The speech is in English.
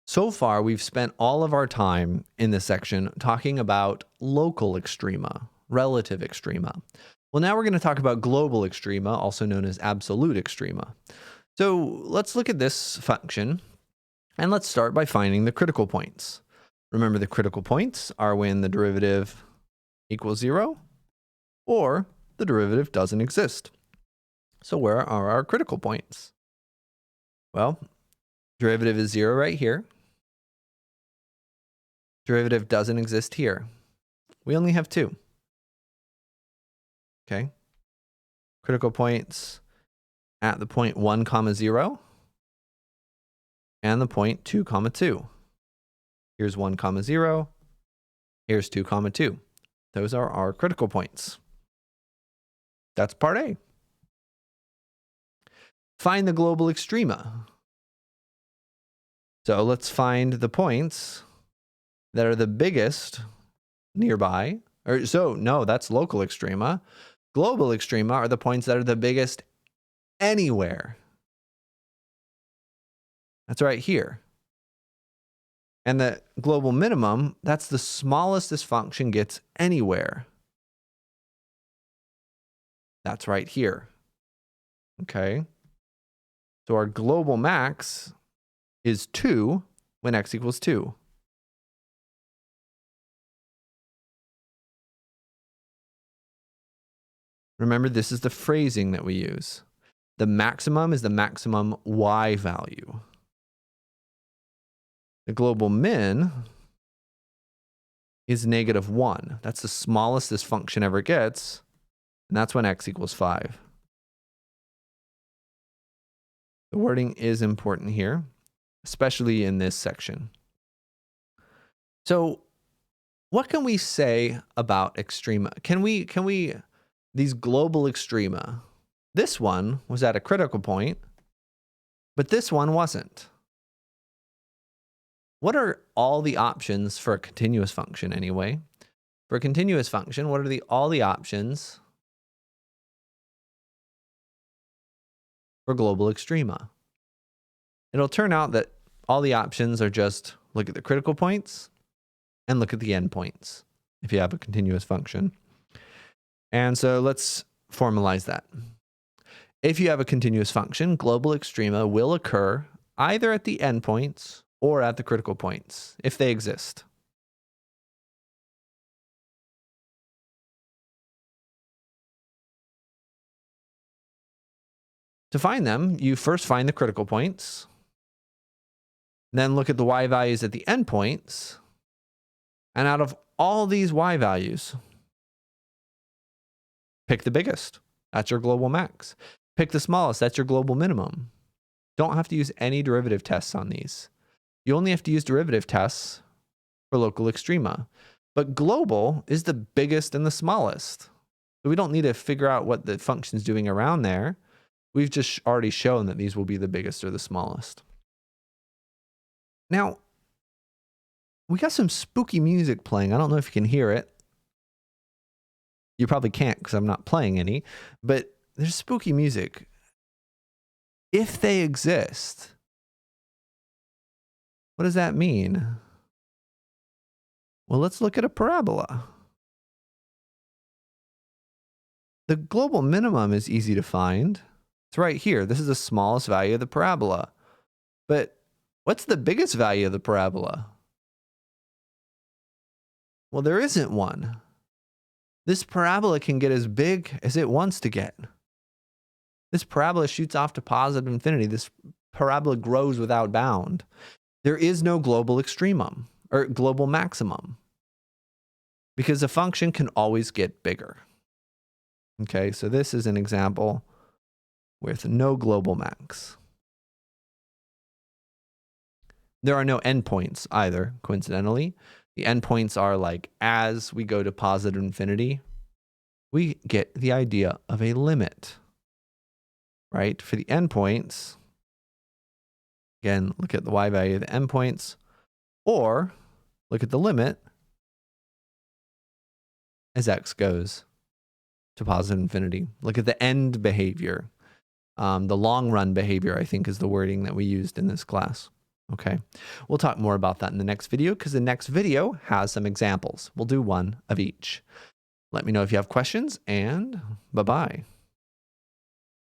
So far, we've spent all of our time in this section talking about local extrema, relative extrema. Well, now we're going to talk about global extrema, also known as absolute extrema. So let's look at this function, and let's start by finding the critical points. Remember, the critical points are when the derivative equals 0 or the derivative doesn't exist. So where are our critical points? Well, derivative is 0 right here. Derivative doesn't exist here. We only have 2. Okay. Critical points at the point 1, 0 and the point 2, 2. Here's 1, 0. Here's 2, 2. Those are our critical points. That's part A. Find the global extrema. So let's find the points that are the biggest nearby. That's local extrema. Global extrema are the points that are the biggest anywhere. That's right here. And the global minimum, that's the smallest this function gets anywhere. That's right here. Okay. So our global max is 2 when x equals 2. Remember, this is the phrasing that we use. The maximum is the maximum y value. The global min is -1. That's the smallest this function ever gets, and that's when x equals 5. The wording is important here, especially in this section. So what can we say about extrema? These global extrema, this one was at a critical point, but this one wasn't. What are all the options for a continuous function anyway? For a continuous function, what are all the options for global extrema? It'll turn out that all the options are just look at the critical points and look at the endpoints if you have a continuous function. And so let's formalize that. If you have a continuous function, global extrema will occur either at the endpoints or at the critical points, if they exist. To find them, you first find the critical points, then look at the y values at the endpoints, and out of all these y values, pick the biggest. That's your global max. Pick the smallest. That's your global minimum. Don't have to use any derivative tests on these. You only have to use derivative tests for local extrema. But global is the biggest and the smallest. So we don't need to figure out what the function's doing around there. We've just already shown that these will be the biggest or the smallest. Now, we got some spooky music playing. I don't know if you can hear it. You probably can't because I'm not playing any, but there's spooky music. If they exist, what does that mean? Well, let's look at a parabola. The global minimum is easy to find. It's right here. This is the smallest value of the parabola. But what's the biggest value of the parabola? Well, there isn't one. This parabola can get as big as it wants to get. This parabola shoots off to positive infinity. This parabola grows without bound. There is no global extremum or global maximum because the function can always get bigger. Okay, so this is an example with no global max. There are no endpoints either, coincidentally. The endpoints are like as we go to positive infinity, we get the idea of a limit, right? For the endpoints, again, look at the y value of the endpoints, or look at the limit as x goes to positive infinity. Look at the end behavior. The long run behavior, I think, is the wording that we used in this class. Okay, we'll talk more about that in the next video because the next video has some examples. We'll do one of each. Let me know if you have questions, and bye-bye.